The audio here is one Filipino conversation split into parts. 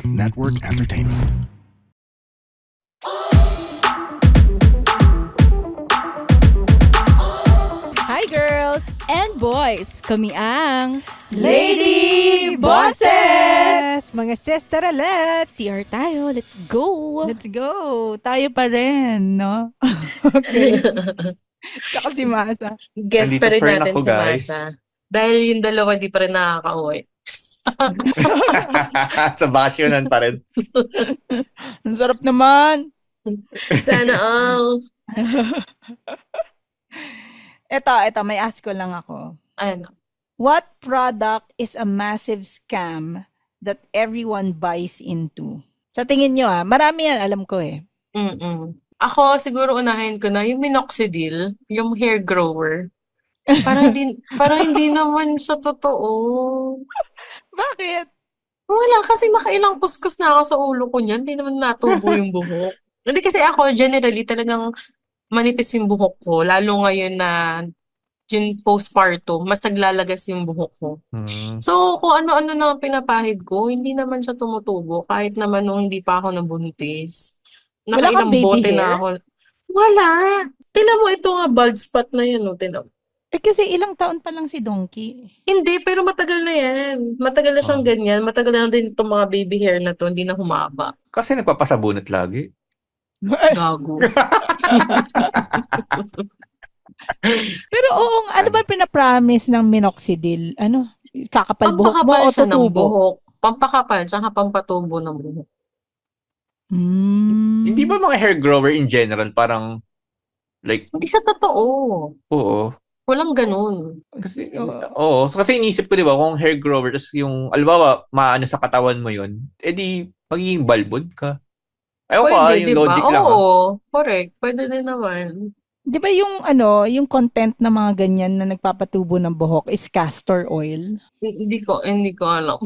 Network Entertainment. Hi girls and boys, kami ang Lady Bosses! Mga sisteralets. CR tayo, let's go! Let's go! Tayo pa rin, no? Okay. Tsaka si Masa. Guest Nandito pa rin pa rin natin ako, si guys. Masa. Dahil yung dalawa di pa rin nakaka-uwi. Sa bakasyonan pa rin. Ang sarap naman. Sana all. Ito, may ask ko lang ako. Ano? What product is a massive scam that everyone buys into? Sa tingin nyo marami yan, alam ko eh. Ako, siguro unahin ko na yung minoxidil, yung hair grower. Parang hindi naman siya totoo. Bakit? Wala, kasi nakailang kuskus na ako sa ulo ko niyan. Hindi naman natubo yung buhok. Hindi kasi ako, generally, talagang manipis yung buhok ko. Lalo ngayon na yung postpartum, mas naglalagas yung buhok ko. So, kung ano-ano na pinapahid ko, hindi naman siya tumutubo. Kahit naman nung hindi pa ako nabuntis. Wala kang Nakailang baby bote hair? na ako. Wala. Tinan mo, ito nga bald spot na yan. Tinan mo. Kasi ilang taon pa lang si Donkey. Hindi, pero matagal na yan. Matagal na siyang ganyan. Matagal na din itong mga baby hair na to. Hindi na humaba. Kasi nagpapasabunot lagi. Gago. Pero ano ba pinapromise ng minoxidil? Ano? Kakapal buhok mo Pampakapal o siya ng tutubo? buhok. Pampakapal, tsaka pampatubo ng buhok. Hindi ba mga hair grower in general parang like, Hindi siya totoo. oo. Walang ganun. Kasi, oo. So, kasi inisip ko, di ba, kung hair grower, tas yung, albawa, maano sa katawan mo yun, edi, magiging balbod ka. Ayaw ko, Pwede, yung di ba? logic lang. Oo, correct. Pwede din naman. Di ba yung yung content ng mga ganyan na nagpapatubo ng buhok is castor oil? Hindi ko alam.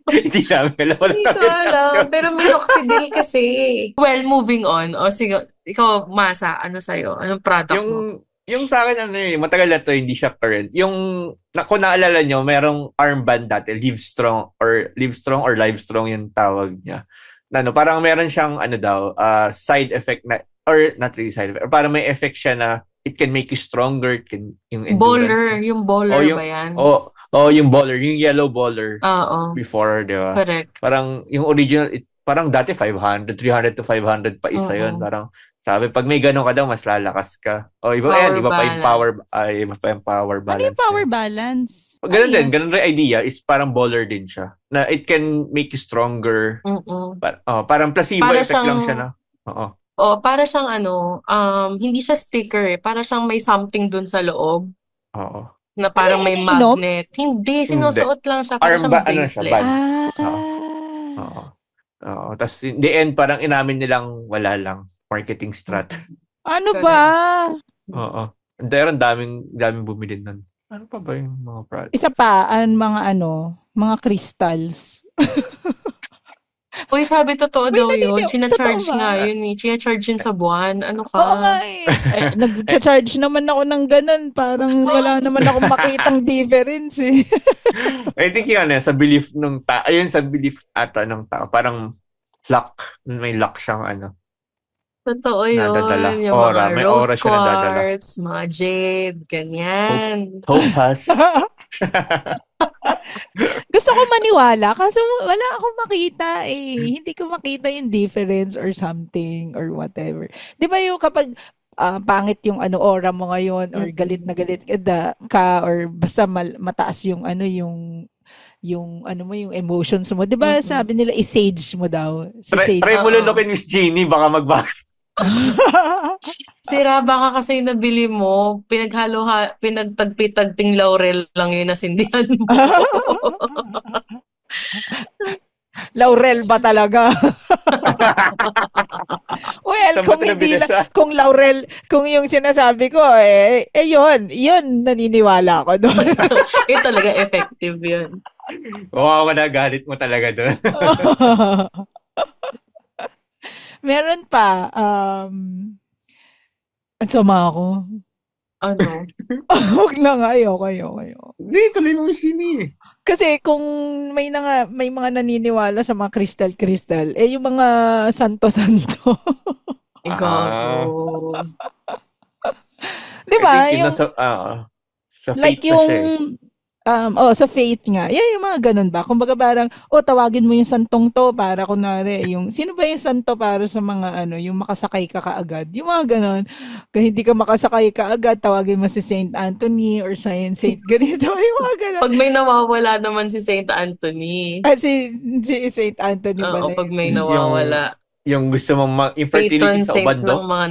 Hindi namin alam. Wala Hindi ko kami alam. reaction. Pero minoxidil kasi. Well, moving on. O sige, ikaw, Masa, ano sa'yo? Anong product mo? Yung sa akin, matagal na to, hindi siya current. Kung naalala nyo, merong armband dati, Livestrong or Livestrong yung tawag niya. Parang meron siyang, side effect na, or not really side effect, or parang may effect siya na it can make you stronger, yung endurance. Baller. Yung baller ba yan? Yung baller, yung yellow baller. Oo. Before, di ba? Correct. Parang yung original, parang dati 500, 300 to 500 pa isa yun. Parang, sabi, pag may ganun ka daw, mas lalakas ka. Iba pa yung power balance. Ano yung power balance? Ganun din, ganun rin idea is parang baller din siya. Na it can make you stronger. Parang placebo Para effect lang siyang- siya na. Oo. Para siyang hindi siya sticker eh. Para siyang may something dun sa loob. Oo. Na parang may iniinom? magnet. Hindi, sinusuot lang siya. Para siyang bracelet. band. Oo. Oo. Tapos in the end, parang inamin nilang wala lang. Marketing strat. Ano ba? Oo. Pero daming bumili nun. Ano pa ba yung mga products? Isa pa, mga crystals. Uy, sabi totoo daw yun. naliliw. China-charge Totoo ba? nga yun eh. China-charge yun sa buwan. Ano ka? Oo nga eh. Nag-charge naman ako ng ganun. Parang wala naman akong makitang difference eh. I think yun, sa belief nung tao. Ayun, sa belief ata ng tao. Parang luck. May luck siyang Totoo yun. nadadala. Yung Aura. mga May rose aura siya nadadala. quartz, mga jade, ganyan. Topaz. Gusto ko maniwala kaso wala akong makita eh. Hindi ko makita yung difference or something or whatever. Di ba yung kapag pangit yung aura mo ngayon or galit na galit ka or basta mataas yung yung yung emotions mo. Di ba sabi nila i-sage mo daw? Try mo lundokin Miss Jeannie. Baka magbago. Sira baka kasi yung nabili mo, pinagtagpi-tagping laurel lang yun nasindihan mo. Laurel ba talaga? Well, Saan ba kung ito hindi nabili sa- kung laurel, kung yung sinasabi ko yun naniniwala ako doon. Yun talaga effective yun. Oo, nagalit mo talaga doon. Meron pa ang sama ako. Ano? Huwag na nga, ayoko. Hindi, tuloy mo sini. Kasi kung may mga naniniwala sa mga crystal, yung mga santo-santo. Gago. Di I ba? think yun Yung, sa like fate na siya eh. sa faith nga. Yung mga ganun ba? Kumbaga parang, tawagin mo yung santong to para kunwari, sino ba yung santo para sa mga yung makasakay ka kaagad? Yung mga ganun. Kung hindi ka makasakay kaagad, tawagin mo si Saint Anthony or Saint ganito. Yung mga ganun. Pag may nawawala naman si Saint Anthony. Si Saint Anthony Oo, pala pag yun. may Yung, nawawala. yung gusto mong Patron infertility sa saint ng ubando. mga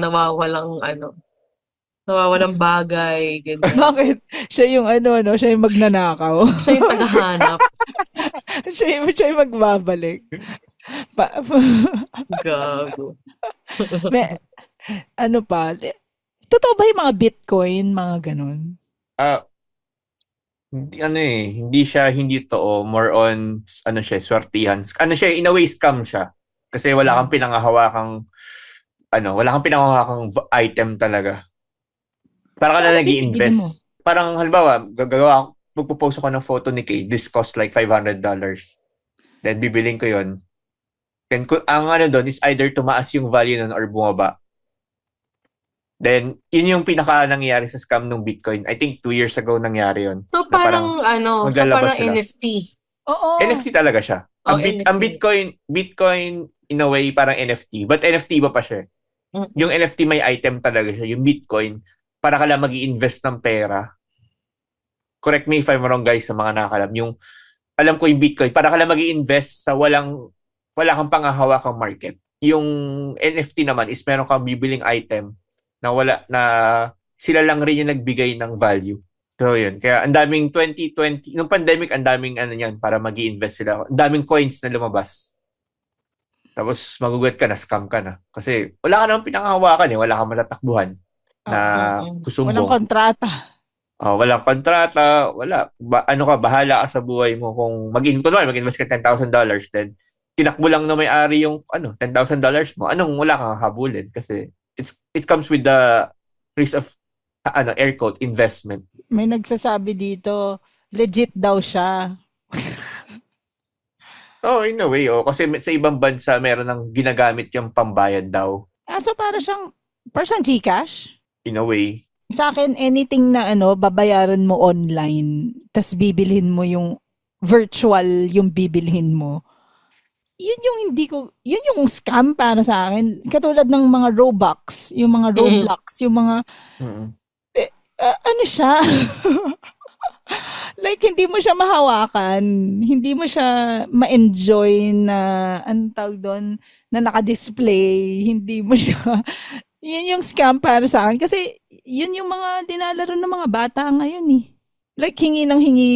nawawalang bagay, ganyan. Bakit? Siya yung siya yung magnanakaw. Siya yung tagahanap. siya yung magbabalik. Pa, Gago. may, ano pa? Totoo ba yung mga Bitcoin, mga ganun? Hindi totoo, more on swertihan. In a way scam siya. Kasi wala kang pinangahawakang item talaga. Para ka na bibili mo? nag-i-invest. Parang halimbawa, magpo-post ako ng photo ni Kay, this cost like $500. Then bibiling ko 'yon. Then ang doon is either tumaas yung value nun or bumaba. Then yun yung pinaka nangyayari sa scam ng Bitcoin. I think 2 years ago nangyari yun. So parang maglalabas sila. NFT. Oo. NFT talaga siya. NFT. Ang Bitcoin in a way parang NFT. But NFT ba pa siya? Yung NFT may item talaga siya. Yung Bitcoin, para ka lang mag-i-invest ng pera. Correct me if I'm wrong guys sa mga nakakalam. Alam ko yung Bitcoin, para ka lang mag-i-invest sa wala kang pangahawakang market. Yung NFT naman is meron kang bibiling item na sila lang rin yung nagbigay ng value. So yun, kaya ang daming 2020, nung pandemic, ang daming para mag-i-invest sila. Ang daming coins na lumabas. Tapos magugulat ka na, scam ka na. Kasi wala ka naman pinanghahawakan wala kang matatakbuhan na kusumbong. Walang kontrata. Walang kontrata, wala. Bahala ka sa buhay mo kung mag-invest ka $10,000, then tinakbo lang na may-ari yung $10,000 mo. Wala kang habulin kasi it comes with the risk of air quote investment. May nagsasabi dito, legit daw siya. In a way, kasi sa ibang bansa meron nang ginagamit yung pambayad daw. So para siyang GCash? In a way. Sa akin, anything na babayaran mo online, tas bibilhin mo yung virtual yung bibilhin mo, yun yung scam para sa akin. Katulad ng mga Robux, yung mga Roblox, yung mga, siya? Like, hindi mo siya mahawakan, hindi mo siya ma-enjoy na, anong tawag doon, na naka-display, hindi mo siya, yun yung scam para sa akin. Kasi, yun yung mga dinalaro ng mga bata ngayon eh. Like, hingi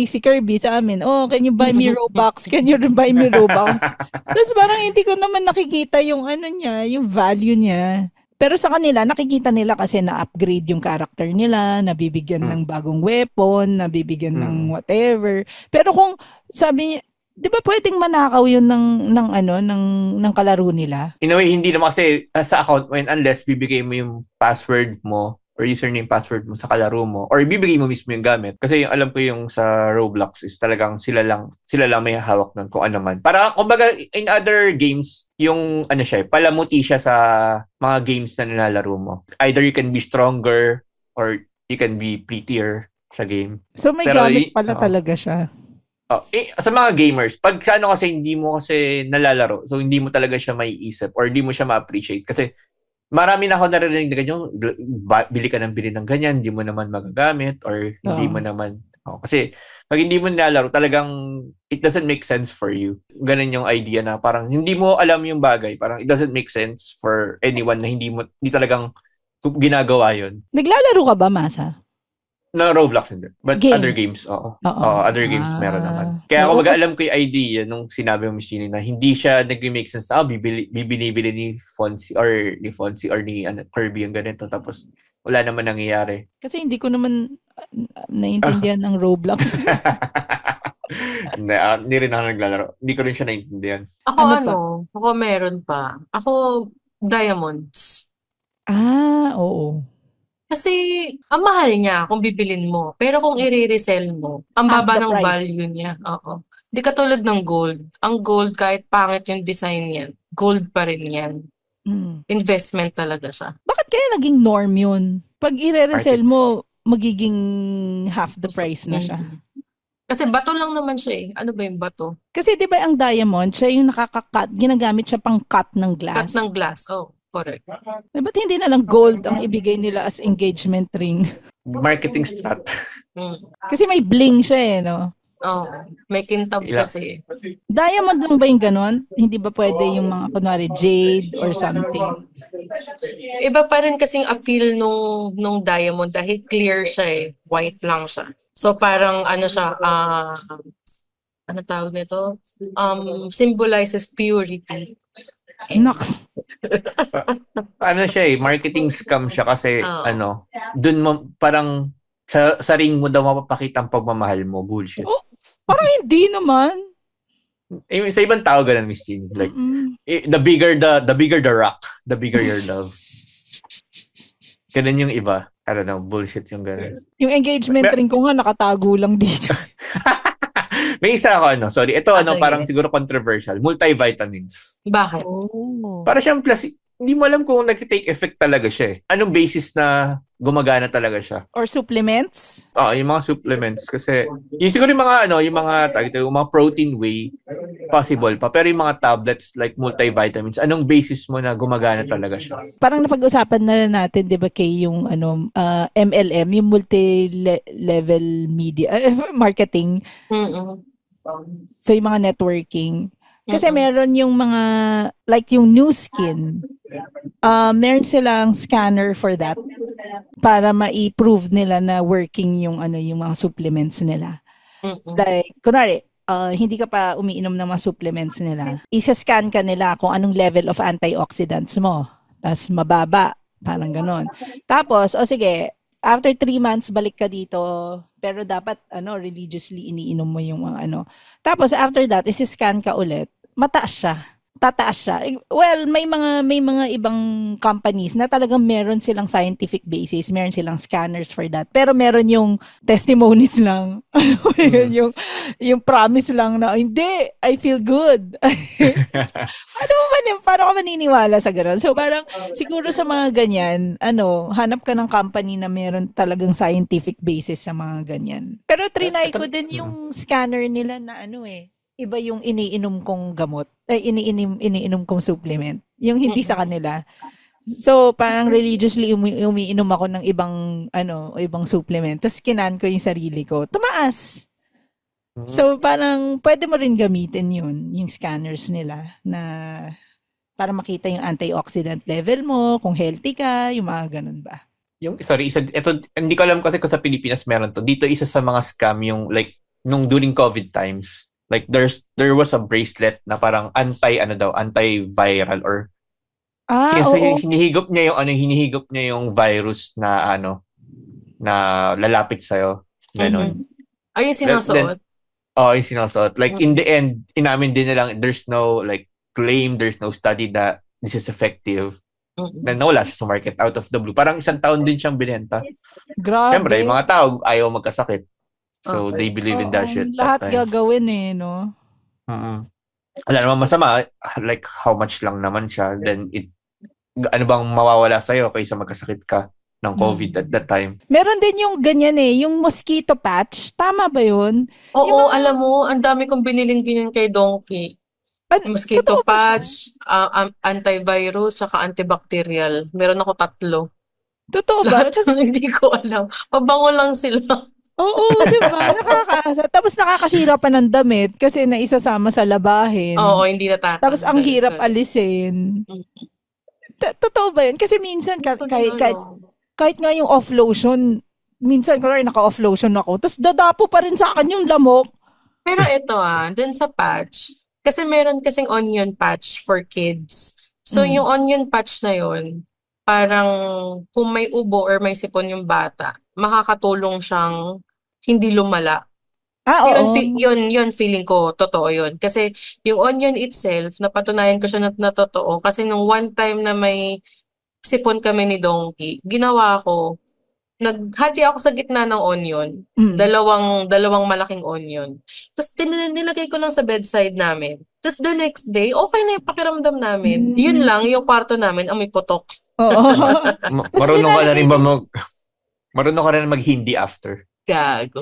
si Kirby sa amin, can you buy me Robux? Can you buy me Robux? Tapos parang hindi ko naman nakikita yung niya, yung value niya. Pero sa kanila, nakikita nila kasi na-upgrade yung character nila, nabibigyan ng bagong weapon, nabibigyan ng whatever. Pero kung sabi niya, di ba pwedeng manakaw yun ng kalaro nila? In a way, hindi naman kasi sa account mo unless bibigay mo yung password mo or username password mo sa kalaro mo or bibigay mo mismo yung gamit. Kasi yung alam ko yung sa Roblox is talagang sila lang may hawak nun kung ano man. Para kumbaga in other games, yung palamuti siya sa mga games na nilalaro mo. Either you can be stronger or you can be prettier sa game. So may gamit pala talaga siya. Sa mga gamers, pag kasi hindi mo kasi nalalaro, so hindi mo talaga siya maiisip or hindi mo siya ma-appreciate kasi marami na ako narinig na ganyan, bili ka ng bili ng ganyan, hindi mo naman magagamit or hindi mo naman. Kasi pag hindi mo nilalaro, talagang it doesn't make sense for you. Ganun yung idea na parang hindi mo alam yung bagay. Parang it doesn't make sense for anyone na hindi talagang ginagawa yun. Naglalaro ka ba, Masa? No, Roblox hindi. But games. Other games, oo. Other games meron naman. Kaya alam ko yung idea nung sinabi mo, Miss Nini, na hindi siya nag-make sense na bibili ni Fonzie or ni Kirby yung ganito. Tapos wala naman nangyayari. Kasi hindi ko naman naiintindihan ng Roblox. Hindi rin ako naglalaro. Hindi ko rin siya naiintindihan. Ako Ako meron pa. Ako, Diamonds. Oo. Kasi ang mahal niya kung bibilin mo. Pero kung i-resell mo, ang Half baba the ng price. value niya. Oo. Hindi katulad ng gold. Ang gold, kahit pangit yung design niya, gold pa rin yan. Mm. Investment talaga siya. Bakit kaya naging norm yun? Pag i-resell mo, magiging half the price na siya. Kasi bato lang naman siya eh. Ano ba yung bato? Kasi di ba ang diamond, siya yung nakaka-cut, ginagamit siya pang cut ng Cut glass. ng glass. Oh, correct. Ba't hindi na lang gold ang ibigay nila as engagement ring? Marketing strat. Kasi may bling siya eh, no? Oh, may kintab Ilang- kasi. Diamond lang ba yung ganon? Hindi ba pwede yung mga kunwari jade or something? Iba pa rin kasing appeal nung diamond dahil clear siya eh. White lang siya. So parang ano siya, ano tawag nito? Symbolizes purity. Nox. Ano siya eh, marketing scam siya kasi Oo. dun mo parang sa ring mo daw mapapakita ang pagmamahal mo. Bullshit. Oh, parang hindi naman. Sa ibang tao ganun, Miss Jeannie. Like, the bigger the rock, the bigger your love. Ganun yung iba. I don't know, bullshit yung ganun. Yung engagement ring ko nga nakatago lang dito. May isa ako, sorry. Ito, Sige. parang siguro controversial. Multivitamins. Bakit? Oh. Para siyang hindi mo alam kung nag-take effect talaga siya eh. Anong basis na gumagana talaga siya? Or supplements? Yung mga supplements. Kasi, yung siguro yung mga protein whey, possible pa. Pero yung mga tablets like multivitamins, anong basis mo na gumagana talaga siya? Parang napag-usapan na rin natin, di ba, kay yung MLM, yung multi-level media, marketing. So, yung mga networking. Kasi meron yung mga, like yung new skin, meron silang scanner for that para ma-prove nila na working yung mga supplements nila. Like, kunwari, hindi ka pa umiinom ng mga supplements nila. Isa-scan ka nila kung anong level of antioxidants mo. Tapos mababa, parang ganon. Tapos, sige, after 3 months, balik ka dito. Pero dapat, religiously iniinom mo yung mga Tapos, after that, isi-scan ka ulit. Tataas siya. Well, may mga ibang companies na talagang meron silang scientific basis, meron silang scanners for that. Pero meron yung testimonies lang. Yung promise lang na, hindi, I feel good. Paano ka maniniwala sa gano'n? So parang siguro sa mga ganyan, hanap ka ng company na meron talagang scientific basis sa mga ganyan. Pero trinay ko din yung scanner nila na iba yung iniinom kong gamot, iniinom kong supplement. Yung hindi sa kanila. So, parang religiously umiinom ako ng ibang supplement. Tapos kinan ko yung sarili ko. Tumaas. So, parang pwede mo rin gamitin yung scanners nila na para makita yung antioxidant level mo, kung healthy ka, yung mga ganun ba. Ito, hindi ko alam kasi kung sa Pilipinas meron to. Dito isa sa mga scam yung like, nung during COVID times. Like there was a bracelet na parang antiviral or kasi hinihigop niya yung virus na na lalapit sa iyo. Ganon. Ay, yung sinusuot. Yung sinusuot. Like in the end, inamin din nilang there's no like claim, there's no study that this is effective. Na nawala siya sa market out of the blue. Parang 1 taon din siyang binenta. Grabe. Siyempre, yung mga tao ayaw magkasakit. So, they believe in that shit. Lahat gagawin no? Wala naman masama. Like, how much lang naman siya. Then, ano bang mawawala sa'yo kaysa magkasakit ka ng COVID at that time? Meron din yung ganyan yung mosquito patch. Tama ba yun? Oo, alam mo, ang dami kong biniling ganyan kay Donkey. Mosquito patch, antivirus, saka antibacterial. Meron ako 3. Totoo ba? Hindi ko alam. Pabango lang sila. Oo, di ba? Nakakaasa. Tapos nakakasira pa ng damit kasi naisasama sa labahin. Oo, hindi natatanggal. Tapos ang hirap alisin. Totoo ba yun? Kasi minsan kahit nga yung off lotion, minsan naka-off lotion ako, tapos dadapo pa rin sa akin yung lamok. Pero ito dun sa patch, kasi meron kasing onion patch for kids. So yung onion patch na yun, parang kung may ubo or may sipon yung bata, makakatulong siyang hindi lumala. Yun, feeling ko, totoo yun. Kasi yung onion itself, napatunayan ko siya na totoo. Kasi nung one time na may sipon kami ni Donkey, ginawa ko, naghati ako sa gitna ng onion. Dalawang malaking onion. Tapos nilagay ko lang sa bedside namin. Tapos the next day, okay na yung pakiramdam namin. Yun lang, yung kwarto namin, ang may putok. Oo. Marunong ka na rin ba marunong ka rin mag-hindi after? Gago.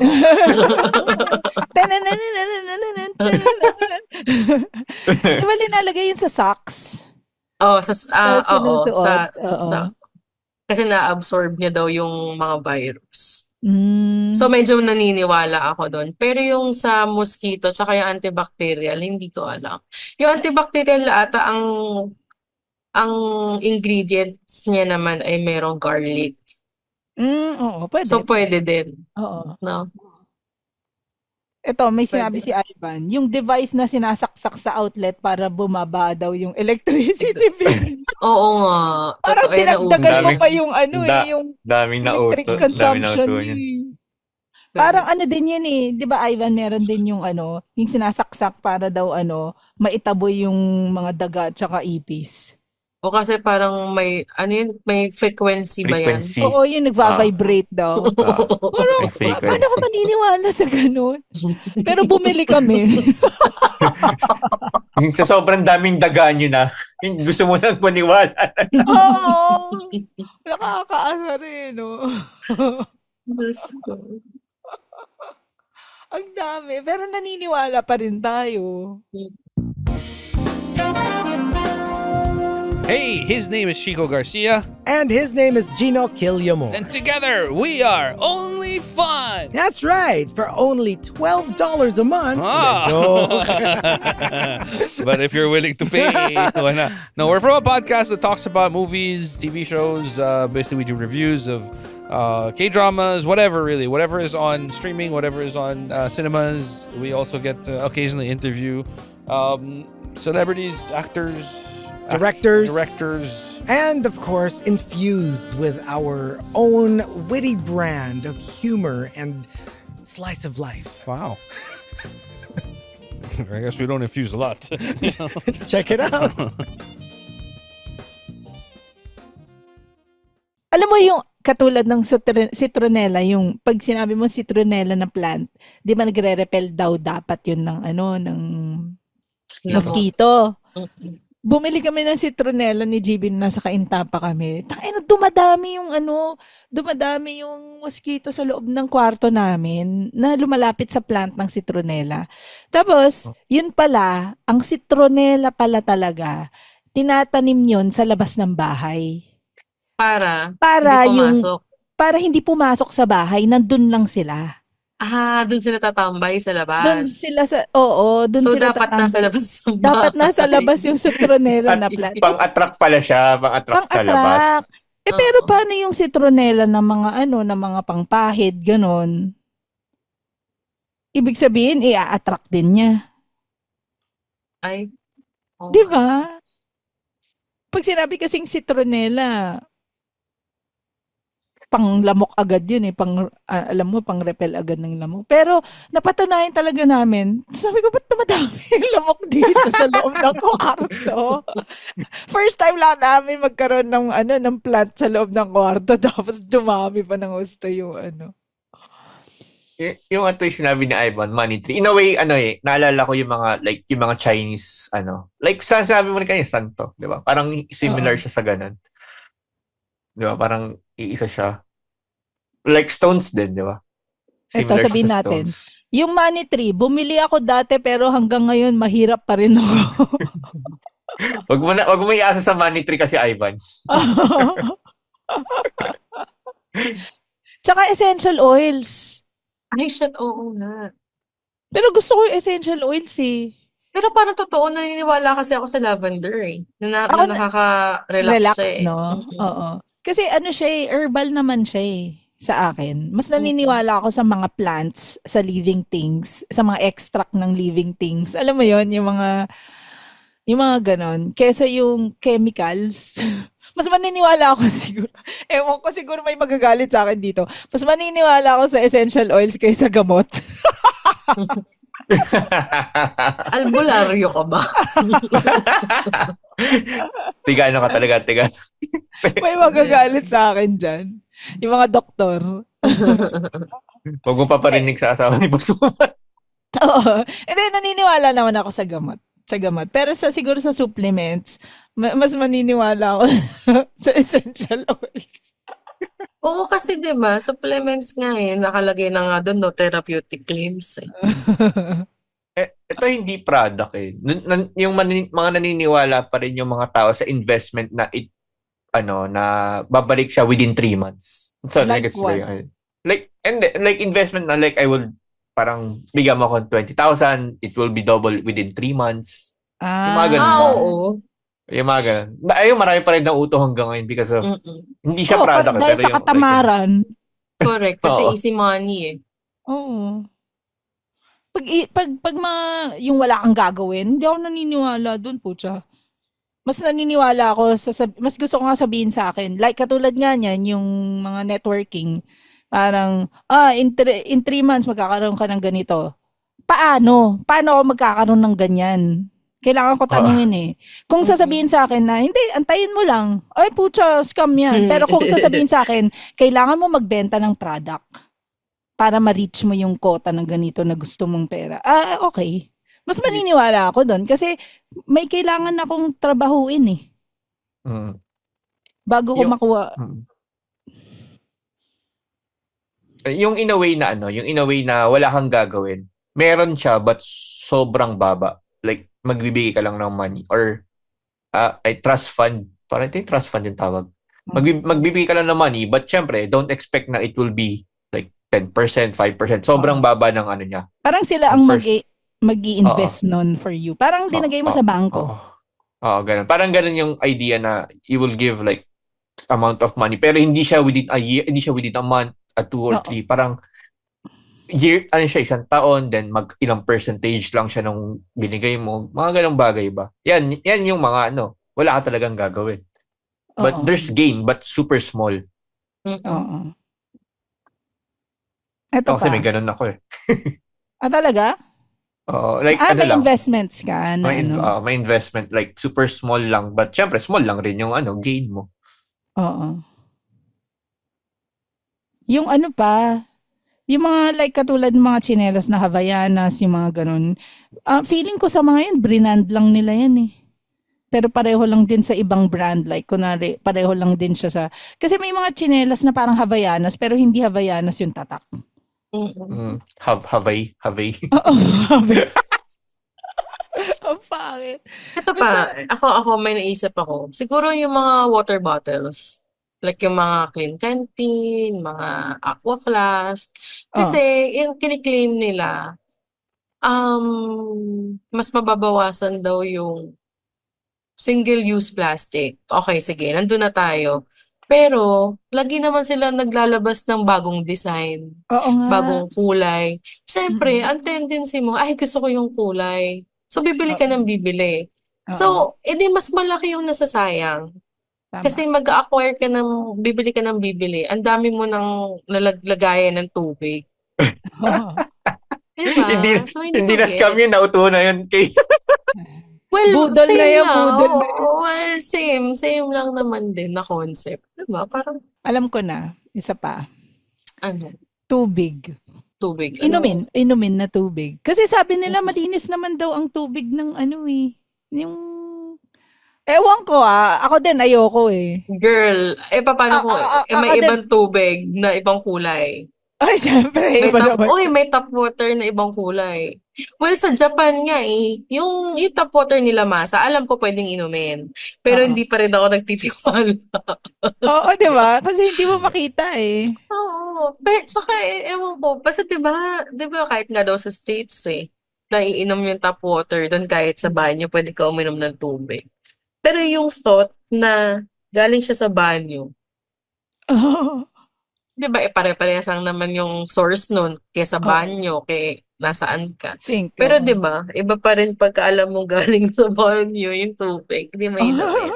Diba linalagay yun sa socks? Oo, Sinusuot. kasi na-absorb niya daw yung mga virus. Mm. So medyo naniniwala ako doon. Pero yung sa mosquito tsaka yung antibacterial, hindi ko alam. Yung antibacterial ata ang ingredients niya naman ay merong garlic. Oo, pwede. So pwede din, Oo. no? Ito, may sinabi Pwede. si Ivan, yung device na sinasaksak sa outlet para bumaba daw yung electricity bill. Oo nga. Parang Totoo yan, dinagdagan mo Dami- pa yung yung yung electric Daming consumption nauto niyan. eh. Parang din yan eh. Di ba Ivan, meron din yung yung sinasaksak para daw maitaboy yung mga daga at saka ipis. O kasi parang may frequency ba yan? Frequency. Oo, yung nagva-vibrate daw. Parang, May frequency. paano ka maniniwala sa ganun? Pero bumili kami. Yung sa sobrang daming daga nyo na, gusto mo nang maniwala. Oo. Nakakaasa rin, no? Diyos ko. Ang dami. Pero naniniwala pa rin tayo. Hey, his name is Chico Garcia, And his name is Gino Killiamore. and together we are Only Fun. That's right, for only $12 a month. Ah. Joke. But if you're willing to pay, why not? No, we're from a podcast that talks about movies, TV shows. Basically, we do reviews of K-dramas, whatever is on streaming, whatever is on cinemas. We also get to occasionally interview celebrities, actors, directors. And of course, infused with our own witty brand of humor and slice of life. Wow. I guess we don't infuse a lot. Check it out. Alam mo yung katulad ng citronella, yung pag sinabi mo citronella na plant, di ba nagre-repel daw dapat yun ng ng mosquito. Bumili kami ng citronella ni GB na nasa Kaintapa kami. Dumadami yung mosquito sa loob ng kwarto namin na lumalapit sa plant ng citronella. Tapos, yun pala, ang citronella pala talaga, tinatanim yun sa labas ng bahay. Para Hindi pumasok sa bahay, nandun lang sila. doon sila tatambay sa labas. Doon sila So sila dapat nasa tatambay. labas ng Dapat nasa bahay. labas yung citronella na plant. Pang-attract pala siya, pang-attract sa labas. Pero paano yung citronella ng mga ng mga pangpahid, ganon? Ibig sabihin, i-attract din niya. Ay. Oh. Di ba? Pag sinabi kasing citronella, pang lamok agad yun eh. Alam mo, pang repel agad ng lamok. Pero napatunayan talaga namin. Sabi ko, ba't dumadami yung lamok dito sa loob ng kwarto? First time lang namin magkaroon ng plant sa loob ng kwarto. Tapos dumami pa ng gusto yung Yung yung sinabi ni Ivan, money tree. In a way, naalala ko yung mga Chinese, like sabi mo rin kanina, santo, di ba? Parang similar siya sa ganun. Di ba? Parang iisa siya. Like stones din, di ba? Ito, Similar sabihin siya sa natin. stones. Yung money tree, bumili ako dati pero hanggang ngayon mahirap pa rin ako. Wag mo iasa sa money tree kasi, Ivan. Tsaka essential oils. Ay, shit, oo nga. Pero gusto ko yung essential oils eh. Pero parang totoo, naniniwala kasi ako sa lavender eh. Na Ako nakaka-relax Relax, siya eh. no? Mm-mm. Oo. Kasi siya eh, herbal naman siya eh, sa akin. Mas naniniwala ako sa mga plants, sa living things, sa mga extract ng living things. Alam mo yon yung mga ganon. Kesa yung chemicals. Mas maniniwala ako siguro. Ewan ko, siguro may magagalit sa akin dito. Mas maniniwala ako sa essential oils kaysa gamot. Albularyo ka ba? Tiga ka talaga. May magagalit sa akin dyan. Yung mga doktor. Huwag mo paparinig sa asawa ni Boss Woman. Oo. And then, naniniwala naman ako sa gamot. Sa gamot. Pero siguro sa supplements, mas maniniwala ako sa essential oils. Oo, kasi 'di ba, supplements nga nakalagay na nga doon, no, therapeutic claims eh. Ito hindi product eh. Yung mga naniniwala pa rin yung mga tao sa investment na na babalik siya within 3 months. So, Like it's what? very, like investment na like I will parang bigyan mo ako 20,000, it will be double within 3 months. Yung mga ganun ba? Oo. Yung mga ganun. Ayun, marami pa rin nauto hanggang ngayon because of, hindi siya product. Dahil pero sa yung, katamaran. Correct, kasi Oo. easy money eh. Oo. Pag yung wala kang gagawin, hindi ako naniniwala doon, pucha. Mas naniniwala ako mas gusto ko nga sabihin sa akin. Like katulad nga niyan, yung mga networking. Parang, in 3 months magkakaroon ka ng ganito. Paano? Paano ako magkakaroon ng ganyan? Kailangan ko tanungin eh. Kung sasabihin sa akin na, hindi, antayin mo lang. Ay, pucha, scam yan. Pero kung sasabihin sa akin, kailangan mo magbenta ng product para ma-reach mo yung quota ng ganito na gusto mong pera. Okay. Mas maniniwala ako doon kasi may kailangan akong trabahuin eh. Bago ko makuha. Yung in a way na wala kang gagawin. Meron siya but sobrang baba. Like magbibigay ka lang ng money or trust fund. Parang ito yung trust fund yung tawag. Magbibigay ka lang ng money but syempre don't expect na it will be like 10%, 5%. Sobrang baba ng ano niya. Parang sila ang mag-i-invest nun for you. Parang dinagay mo sa bangko. Ganun. Parang ganun yung idea na you will give like amount of money pero hindi siya within a year, hindi siya within a month, 2 or 3. Parang year, isang taon, then ilang percentage lang siya nung binigay mo. Mga ganong bagay ba? Yan yung mga wala ka talagang gagawin. But there's gain, but super small. Oo. Eto kasi pa. may ganon ako eh. Talaga? Like may lang. investments ka na may investment, like super small lang. But syempre, small lang rin yung gain mo. Oo. Yung yung mga like katulad ng mga tsinelas na Havaianas, yung mga ganun. Feeling ko sa mga yan, brand lang nila yan eh. Pero pareho lang din sa ibang brand. Like, kunwari, pareho lang din siya sa... Kasi may mga tsinelas na parang Havaianas, pero hindi Havaianas yung tatak. Hawaii. Oo, Hawaii. Ang pangit. Ito pa, ako may naisip ako. Siguro yung mga water bottles. Like yung mga Clean Canteen, mga Aqua Flask. Kasi yung kiniklaim nila, mas mababawasan daw yung single-use plastic. Okay, sige, nandun na tayo. Pero, lagi naman sila naglalabas ng bagong design, bagong kulay. Siyempre, ang tendency mo, gusto ko yung kulay. So, bibili ka ng bibili. So, edi mas malaki yung nasasayang. Tama. Kasi mag-acquire ka bibili ka ng bibili. Ang dami mo nang nalaglagayan ng tubig. Diba? So, hindi na scam yun, nauto na yun. Well, budol same na yan, lang. budol na yan. Well, same lang naman din na concept. Diba? Parang, alam ko na, isa pa. ano? Tubig. Tubig. Inumin na tubig. Kasi sabi nila malinis naman daw ang tubig ng yung ewan ko ako din ayoko eh. Girl, paano ko, may ibang tubig na ibang kulay. Ay, syempre. May tap water na ibang kulay. Well, sa Japan nga yung tap water nila Masa, alam ko pwedeng inumin. Pero hindi pa rin ako nagtitiwala. Oo, di ba? Kasi hindi mo makita eh. Oo. Pero, saka, ewan ko, basta di ba kahit nga daw sa States naiinom yung tap water doon kahit sa banyo, pwede ka uminom ng tubig. Pero yung thought na galing siya sa banyo, di ba, pare-parehas lang naman yung source nun kaysa banyo, kay nasaan ka. Sink. Pero di ba, iba pa rin pagka alam mo galing sa banyo yung tubig, di mainamit.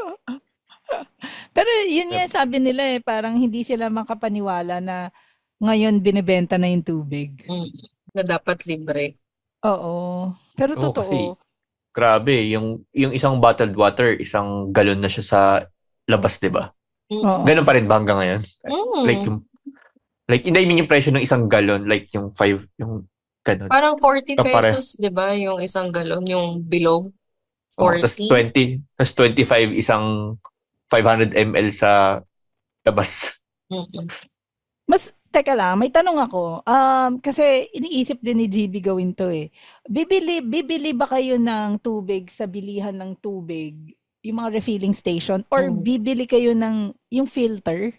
Pero yun nga sabi nila parang hindi sila makapaniwala na ngayon binibenta na yung tubig. Na dapat libre. Oo. Pero totoo. Kasi, grabe, yung isang bottled water, isang galon na siya sa labas, di ba? Oo. Ganun pa rin ba hanggang ngayon? Like Mm. hindi, I mean yung presyo ng isang galon, like yung 5, yung ganun. Parang 40 Pare. pesos, di ba? Yung isang galon, yung bilog. Tapos 40. 25 isang 500 ml sa labas. Mm-mm. Teka lang, may tanong ako. Kasi iniisip din ni GB gawin to eh. Bibili ba kayo ng tubig sa bilihan ng tubig, yung mga refilling station, or bibili kayo ng yung filter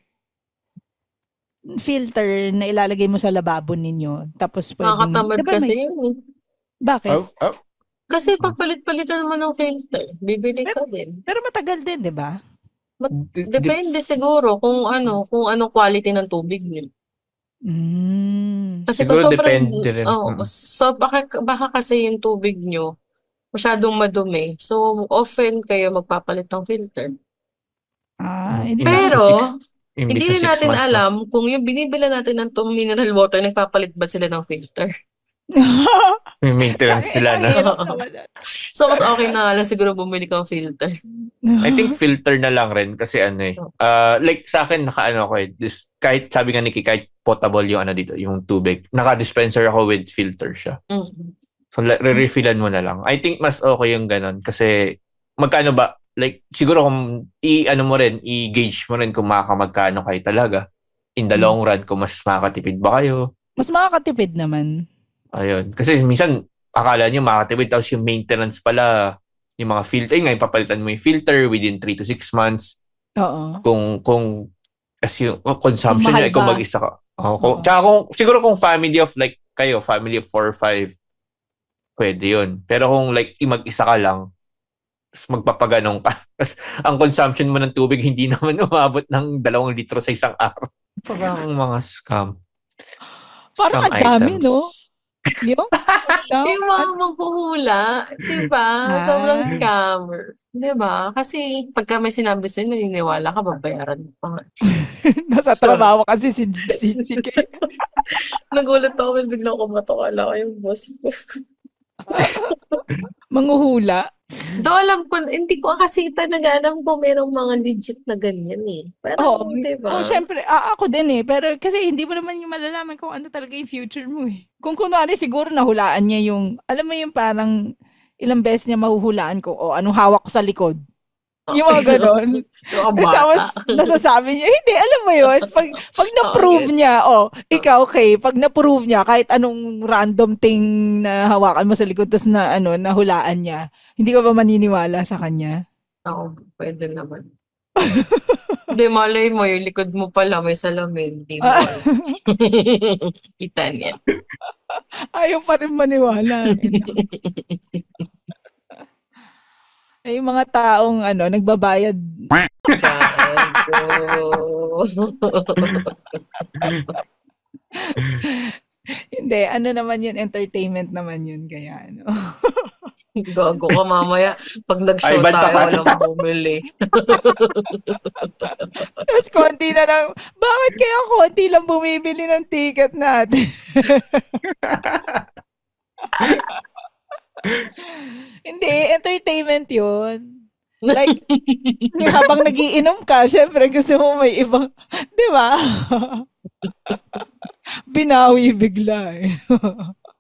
na ilalagay mo sa lababo ninyo, tapos pwedeng, Nakakatamad diba kasi may, yun eh. bakit? Kasi papalit-palitan naman ng filter. Bibili ka din. Pero matagal din, di ba? Depende siguro kung anong quality ng tubig niyo. Kasi kung Siguro sobrang, depende rin. so baka kasi yung tubig nyo masyadong madumi. So, often kayo magpapalit ng filter. Hindi Pero, hindi Imbis na rin 6 natin months na. alam kung yung binibila natin ng mineral water, nagpapalit ba sila ng filter. May maintenance sila na. So, mas okay na lang siguro bumili ka ng filter. I think filter na lang rin kasi like sa akin nakaano ako kahit sabi nga ni Kiki, kahit potable yung dito, yung tubig. Naka-dispenser ako with filter siya. Mm-hmm. So re-refillan mo na lang. I think mas okay yung ganun kasi magkano ba, like siguro kung i-gauge mo rin kung magkano kayo talaga. In the long run, kung mas makakatipid ba kayo. Mas makakatipid naman. Ayun. Kasi minsan akala nyo makakatipid tapos yung maintenance pala, yung mga filter, ngayon papalitan mo yung filter within 3 to 6 months. Oo. Kung as yung consumption nyo, kung mag-isa ka. Tsaka siguro kung family of 4 or 5, pwede yun. Pero kung like mag-isa ka lang, tapos magpapaganong ka, tapos ang consumption mo ng tubig hindi naman umabot ng 2 litro sa isang araw. Parang mga scam. Parang ang dami, no? Yung mga maghuhula, diba? Sobrang scammer. Diba? Kasi pagka may sinabi sa'yo, naniniwala ka, babayaran mo pa nga. Nasa trabaho kasi si Kay. Nagulat ako, biglang kumatawala ko yung boss ko. Manghuhula? Alam ko, hindi ko kasi talaga alam kung merong mga legit na ganyan eh. Pero, diba? Syempre, ako din eh. Pero kasi hindi mo naman yung malalaman kung ano talaga yung future mo eh. Kung kunwari siguro nahulaan niya yung, alam mo yung parang ilang beses niya mahuhulaan ko, anong hawak ko sa likod. Yung mga ganon. Tapos nasasabi niya, hindi, alam mo yun, pag na-prove niya, ikaw okay, pag na-prove niya, kahit anong random thing na hawakan mo sa likod, tapos nahulaan niya, hindi ka ba maniniwala sa kanya? Oo, pwede naman. Hindi, malay mo, yung likod mo pala may salamin. Hindi mo. Kita niya. Ayaw pa rin maniwala. Ay, yung mga taong nagbabayad. Hindi, naman yun, entertainment naman yun, kaya Gago ka mamaya. Pag nag-show tayo, walang bumili. Tapos konti na lang, bakit kaya konti lang bumibili ng ticket natin? Hindi, entertainment yun. Like, habang nagiinom ka, syempre gusto mo may ibang, di ba? Binawi bigla eh.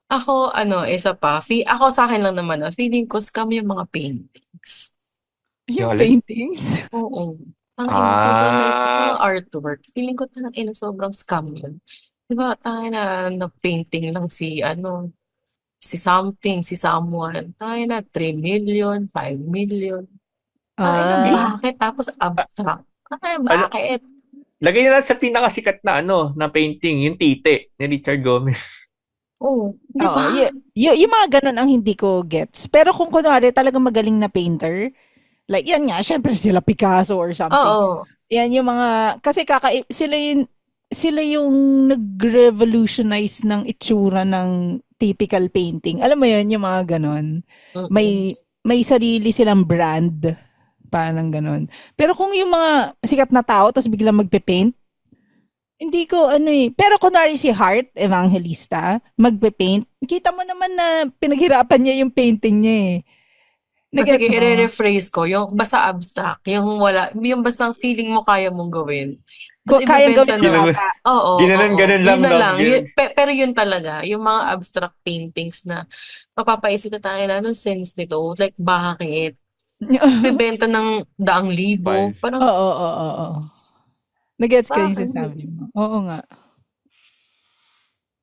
Ako, isa pa. Ako sa akin lang naman, feeling ko scam yung mga paintings. Yung paintings? Oo. Sobrang nice na mga artwork. Feeling ko sobrang scam yun. Diba, tayo na nag-painting lang si something, si someone. Tayo na 3 million, 5 million. Bakit? Tapos abstract. Bakit? Lagay na lang sa pinakasikat na na painting, yung Tite ni Richard Gomez. Oo. Diba? Yung mga ganun ang hindi ko gets. Pero kung kunwari talagang magaling na painter, like yan nga, syempre sila Picasso or something. Oo. Yan yung mga, kasi sila yung nag-revolutionize ng itsura ng typical painting. Alam mo yun, yung mga ganun. May sarili silang brand. Parang ganun. Pero kung yung mga sikat na tao tapos biglang magpe-paint, hindi ko Pero kunwari si Heart Evangelista, magpe-paint, kita mo naman na pinaghirapan niya yung painting niya eh. Nagets sige, mo? i-rephrase ko, yung basta abstract, yung wala, yung basta feeling mo kaya mong gawin. Tapos Kayang gawin ibebenta ng ng, bata. oo, Ginanon-ganon lang, yun na no? lang. Pero yun talaga, yung mga abstract paintings na mapapaisip ka tayo na, anong sense nito? Like, bakit? Ibebenta ng daang libo. Five. Parang, Oo. Nagets ko yung bakit? sasabi mo. Oo nga.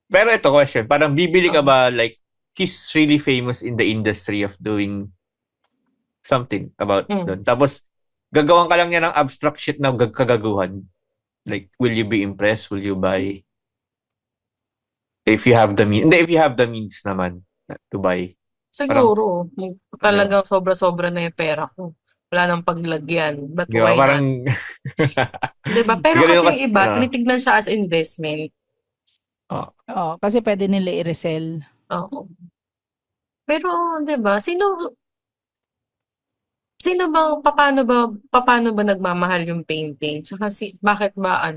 Pero ito question, parang bibili ka ba like he's really famous in the industry of doing something about doon. Tapos gagawan ka lang niya ng abstract shit na kagaguhan. Like, will you be impressed? Will you buy? If you have the means. Hindi, if you have the means naman to buy. Siguro, talagang sobra-sobra na yung pera ko. Wala nang paglagyan. But Di ba? why Parang, not? Diba? Pero Ganun kasi yung iba, ano. tinitignan siya as investment. Oo, kasi pwede nila i-resell. Oo. Pero, diba, sino bang, paano ba nagmamahal yung painting? Tsaka bakit ba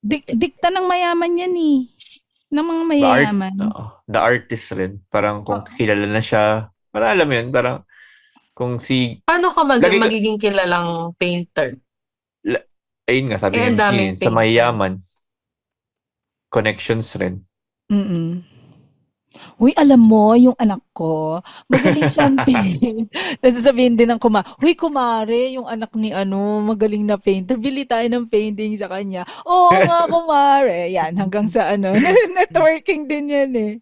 Dikta ng mayaman yan eh. Ng mga the art, mayayaman. the artist rin. Parang kung kilala na siya, parang alam mo yun, parang kung si, paano ka Lagi ka- magiging kilalang painter? ayun nga, sabi Eh, ang ni daming Miss Lin, sa painter. mayayaman, connections rin. Mm-mm. Uy, alam mo, yung anak ko, magaling siyang paint. Tapos sasabihin din ng huy, kumare, yung anak ni magaling na painter. Bili tayo ng painting sa kanya. Oo nga, kumare. Yan, hanggang sa networking din yan eh.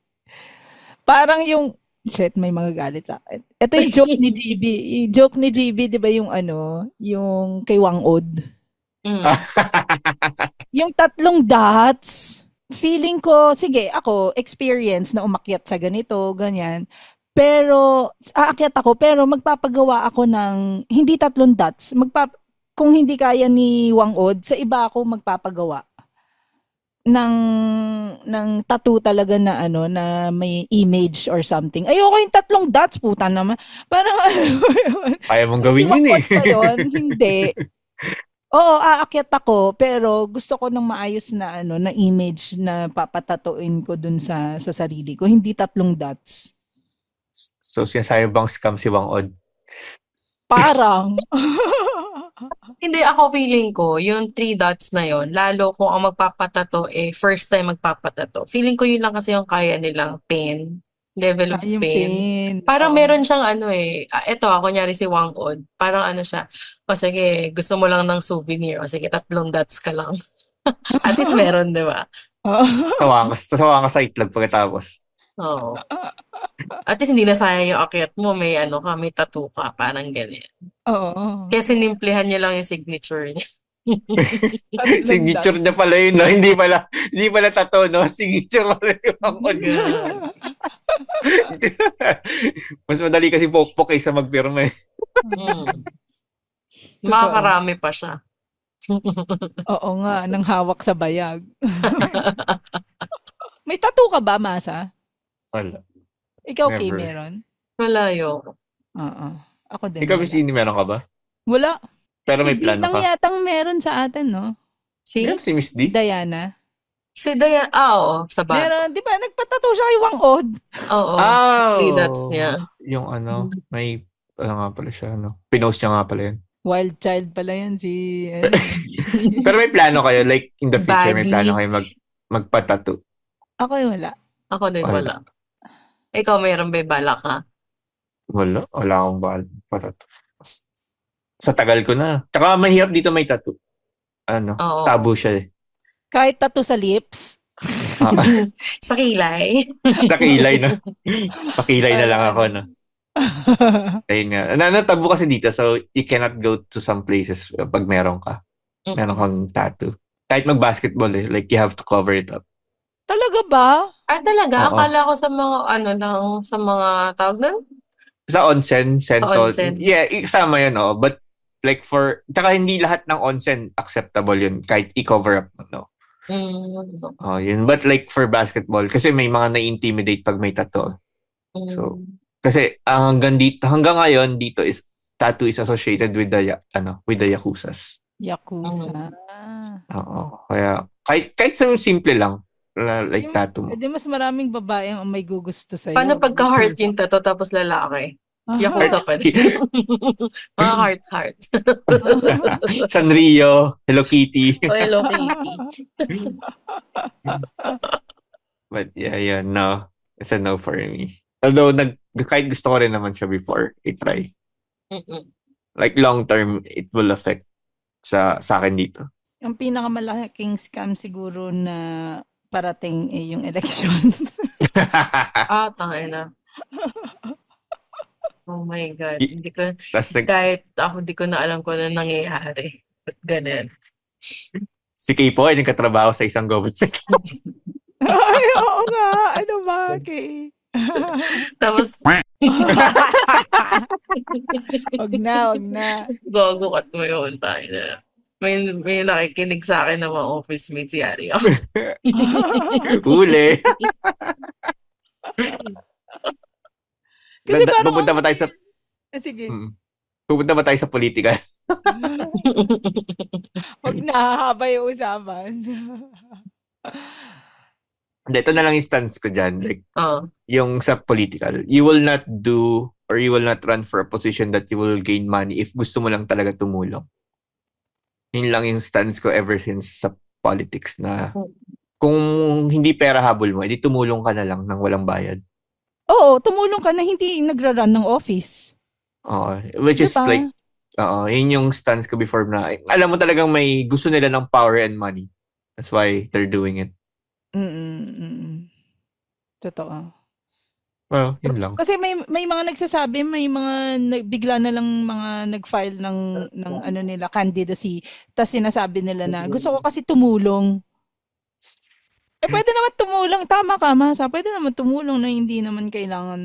Parang yung, shit, may mga galit sa akin. Ito yung joke ni GB. Yung joke ni GB, di ba yung yung kay Wang Od? Yung 3 dots, feeling ko, sige, ako, experience na umakyat sa ganito, ganyan. Pero, aakyat ako, pero magpapagawa ako ng, hindi 3 dots, kung hindi kaya ni Wang Od, sa iba ako magpapagawa ng tattoo talaga na na may image or something. Ayoko yung 3 dots, puta naman. Parang Kaya mong gawin yun eh. pa yun, hindi. Oo, aakyat ako, pero gusto ko ng maayos na na image na papatatuin ko dun sa sarili ko, hindi 3 dots. So, sinasabi bang scam si Wang Od? Parang. Hindi, ako feeling ko, yung 3 dots na yon, lalo kung ang magpapatato first time magpapatato. Feeling ko yun lang kasi yung kaya nilang pen, level of Yung pen. pain. Parang meron siyang ito kunyari si Wang Od, parang siya, o sige, gusto mo lang ng souvenir, o sige, 3 dots ka lang. At least meron, di ba? Sawa ka sa itlog pagkatapos. Oo. At least hindi na sayang yung akyat mo, may may tattoo ka, parang ganyan. Oo. Kaya sinimplihan niya lang yung signature niya. Signature niya pala yun, no? Hindi pala tattoo, no? Signature pala yung Wang Od. Mas madali kasi pokpok kaysa magpirma eh. Makakarami pa siya. Oo nga, nang hawak sa bayag. May tattoo ka ba, Masa? Wala. Ikaw, Never. Kay, meron? Malayo. Oo. Ako din. Ikaw, wala. Miss Lin, meron ka ba? Wala. Pero may Si plano Dinang ka? yatang meron sa atin, no? Meron si Miss Si D? Diana. Si Dayan, oo, sa bato. Meron, di ba? Nagpatato siya kay Wang Od. Oo. Oh! 3 dots niya. Yung may, nga pala siya, pinost niya nga pala yun. Wild child pala yan si... Pero may plano kayo, like in the future, may Buddy. plano kayo magpatato. Ako wala. Ako din wala. Ikaw, meron ba balak ka? Wala akong patato. Sa tagal ko na. Tsaka mahirap dito may tattoo. Oo. Tabu siya eh. Kahit tattoo sa lips. Sa kilay. Sa kilay na. Pakilay na lang ako, no? Ayun nga. Tabu kasi dito, so you cannot go to some places pag meron ka. Meron kang tattoo. Kahit mag-basketball eh, like you have to cover it up. Talaga ba? Talaga? Oo. Akala ko sa mga, sa mga tawag nun? Sa onsen, sentol. onsen. Yeah, kasama yun, But like tsaka hindi lahat ng onsen acceptable yun, kahit i-cover up, no? Yun. But like for basketball, kasi may mga na-intimidate pag may tattoo. So, kasi hanggang ngayon dito is tattoo is associated with the Yakuzas. Yakuza. Oo. Kaya kahit sa simple lang, like tattoo mo. Di mas maraming babae ang may gugusto sa'yo. Paano pagka-heart yung tato tapos lalaki? Yakuza pa din. Mga heart. Sanrio, Hello Kitty. O Hello Kitty. But yeah, no. It's a no for me. Although, kahit gusto ko rin naman siya before, i-try. Mm-mm. Like, long term, it will affect sa akin dito. Ang pinakamalaking scam siguro na parating yung election. Tangay na. Oh my God. Hindi ko, Tapos kahit ako di ko na alam kung ano nangyayari. Ba't ganun? si Kay po ay nagkatrabaho sa isang government. Ay, oo nga. Ano ba, Kay? Tapos, Wag na. gogo-cut mo yun. Tayo na. May nakikinig sa akin na mga office mates yari ako. Huli. Kasi parang, Pupunta ba tayo sa... sige. Pupunta ba tayo sa politika? Wag na, haba yung usapan. Hindi, ito na lang yung stance ko dyan. Like, Oh. yung sa political. You will not do or you will not run for a position that you will gain money if gusto mo lang talaga tumulong. Yun lang yung stance ko ever since sa politics na kung hindi pera habol mo, edi tumulong ka na lang nang walang bayad. Oo, tumulong ka na hindi nagra-run ng office. Which is Diba? like, yun yung stance ko before na, alam mo talagang may gusto nila ng power and money. That's why they're doing it. Totoo. Well, yun lang. Kasi may mga nagsasabi, may mga bigla na lang mga nag-file ng ano nila candidacy, tapos sinasabi nila na gusto ko kasi tumulong. Pwede naman tumulong, tama ka, Masa. Pwede naman tumulong na hindi naman kailangan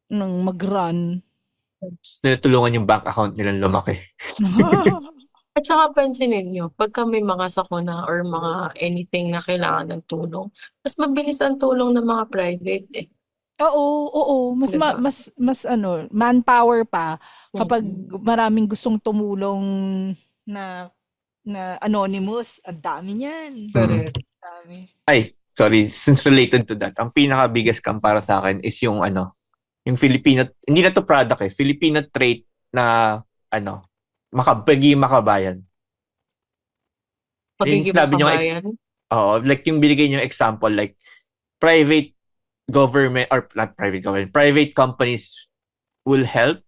ng mag-run. Tinutulungan yung bank account nilang lumaki. At saka pansinin nyo, pagka may mga sakuna or mga anything na kailangan ng tulong, mas mabilis ang tulong ng mga private eh. Oo. Mas Diba? mas ano, manpower pa kapag maraming gustong tumulong na anonymous. Ang dami niyan. Correct. Dami. Ay, sorry, since related to that, ang pinaka-biggest scam para sa akin is yung yung Filipino, hindi na to product Filipino trait na pagiging makabayan. Pagiging sinabi nyo, makabayan. like yung binigay nyo example, like private government, or not private government, private companies will help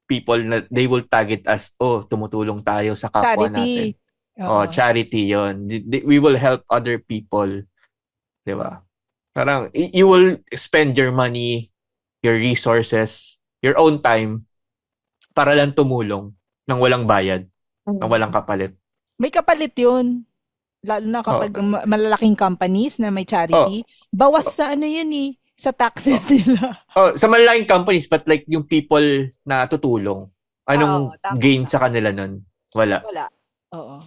people na they will tag it as, tumutulong tayo sa kapwa natin. Charity yon. We will help other people. Diba? Parang, you will spend your money, your resources, your own time, para lang tumulong nang walang bayad, nang walang kapalit. May kapalit yun. Lalo na kapag malalaking companies na may charity. Bawas sa yun sa taxes nila. Sa malalaking companies, but like yung people na tutulong, anong gain sa kanila nun? Wala. Oo.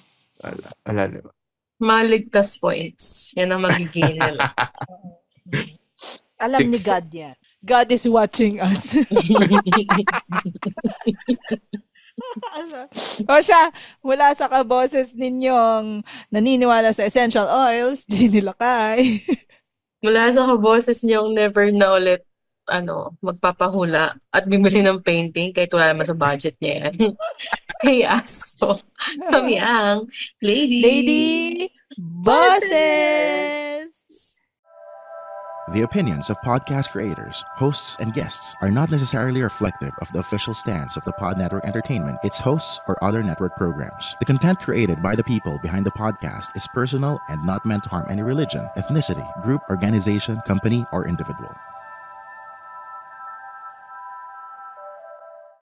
Wala, diba? Maligtas points. Yan ang magiging nila. Alam ni God yan. God is watching us. O siya, mula sa kaboses ninyong naniniwala sa essential oils, Ginny Lakay. Mula sa kaboses niyong never na ulit magpapahula at bibili ng painting kahit wala naman sa budget niya yan. Hey, aso. Kami ang Lady Bosses! The opinions of podcast creators, hosts, and guests are not necessarily reflective of the official stance of the Pod Network Entertainment, its hosts, or other network programs. The content created by the people behind the podcast is personal and not meant to harm any religion, ethnicity, group, organization, company, or individual.